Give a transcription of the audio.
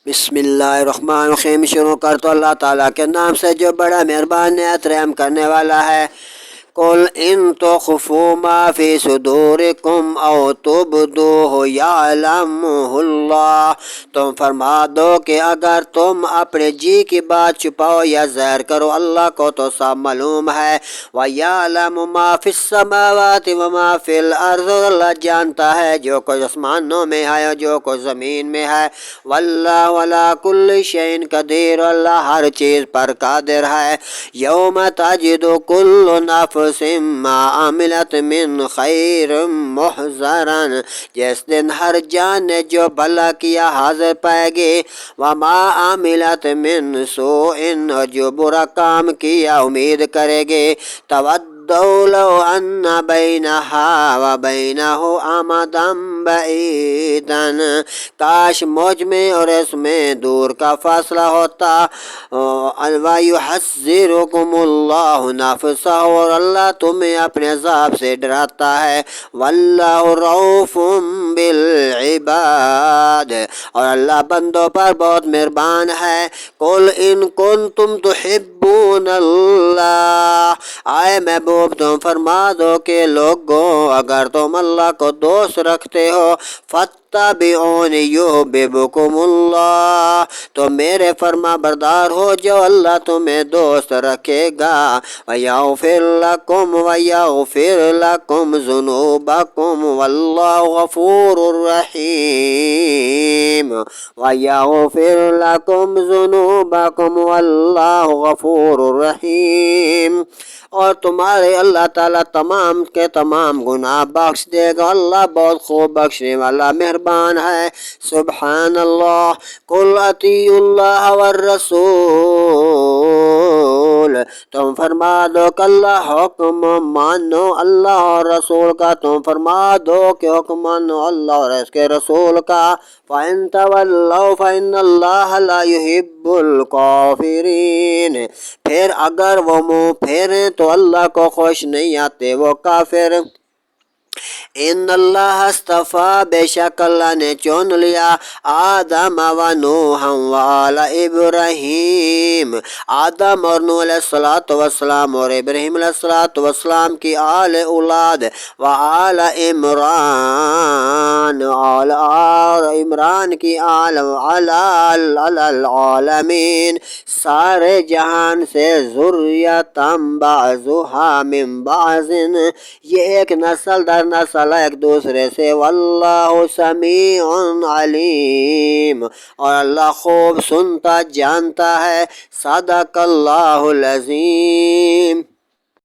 بسم اللہ الرحمن الرحیم۔ شروع کر تو اللہ تعالیٰ کے نام سے جو بڑا مہربان نہایت رحم کرنے والا ہے۔ قل ان تخفوا ما فی صدورکم او تبدوہ یعلمہ اللہ، تم فرما دو کہ اگر تم اپنے جی کی بات چھپاؤ یا ظاہر کرو اللہ کو تو سب معلوم ہے۔ وَيَعْلَمُ مَا فِي السَّمَاوَاتِ وَمَا فِي الْأَرْضِ، اللہ جانتا ہے جو کچھ آسمانوں میں ہے اور جو کچھ زمین میں ہے۔ وَاللَّهُ عَلَىٰ كُلِّ شَيْءٍ قَدِيرٌ، اللہ ہر چیز پر قادر ہے۔ یوم تجد کل نفس ما عملت من خیر محضرا، جس دن ہر جان نے جو بھلا کیا حاضر پائے گی۔ وما عملت من سوء، اور جو برا کام کیا امید کرے گی۔ تودوا لو ان بینہا وبینہ امدا بعیدا، کاش مجھ میں اور اس میں دور کا فاصلہ ہوتا۔ وَيُحَذِّرُكُمُ اللَّهُ نَفْسَهُ، اور اللہ تمہیں اپنے عذاب سے ڈراتا ہے۔ وَاللَّهُ رَءُوفٌ بِالْعِبَادِ، اور اللہ بندوں پر بہت مہربان ہے۔ قُلْ إِن كُنتُمْ تُحِبُّونَ اللَّهَ، آئے محبوب تم فرما دو کہ لوگوں اگر تم اللہ کو دوست رکھتے ہو، فَاتَّبِعُونِ يُحْبِبْكُمُ اللَّهُ، تو میرے فرما بردار ہو جو اللہ تمہیں دوست رکھے گا۔ وَيَغْفِرْ لَكُمْ ذُنُوبَكُمْ وَاللَّهُ غَفُورٌ رَحِيمٌ۔ وَيَغْفِرْ لَكُمْ ذُنُوبَكُمْ وَاللَّهُ غَفُورٌ رَحِيمٌ، اور تمہارے اللہ تعالیٰ تمام کے تمام گناہ بخش دے گا، اللہ بہت خوب بخشنے والا مہربان ہے۔ سبحان اللہ۔ قل اطیعوا اللہ والرسول، تم فرما دو کہ اللہ حکم مانو اللہ اور رسول کا، تم فرما دو کہ حکم مانو اللہ اور اس کے رسول کا۔ فَإِن تَوَلَّوْا فَإِنَّ اللَّهَ لَا يُحِبُّ الْكَافِرِينَ، پھر اگر وہ منہ پھیریں تو اللہ کو خوش نہیں آتے وہ کافر۔ ان اللہ اصطفیٰ، بے شک اللہ نے چن لیا، آدم و نوح و آل ابراہیم، آدم اور نوح علیہ السلام اور ابراہیم علیہ السلام کی آل اولاد، و آل عمران، اور عمران کی آل، علی العالمین، سارے جہان سے، ذریۃ بعضھا من بعض، یہ ایک نسل در نسل ایک دوسرے سے۔ واللہ سمیع علیم، اور اللہ خوب سنتا جانتا ہے۔ صدق اللہ العظیم۔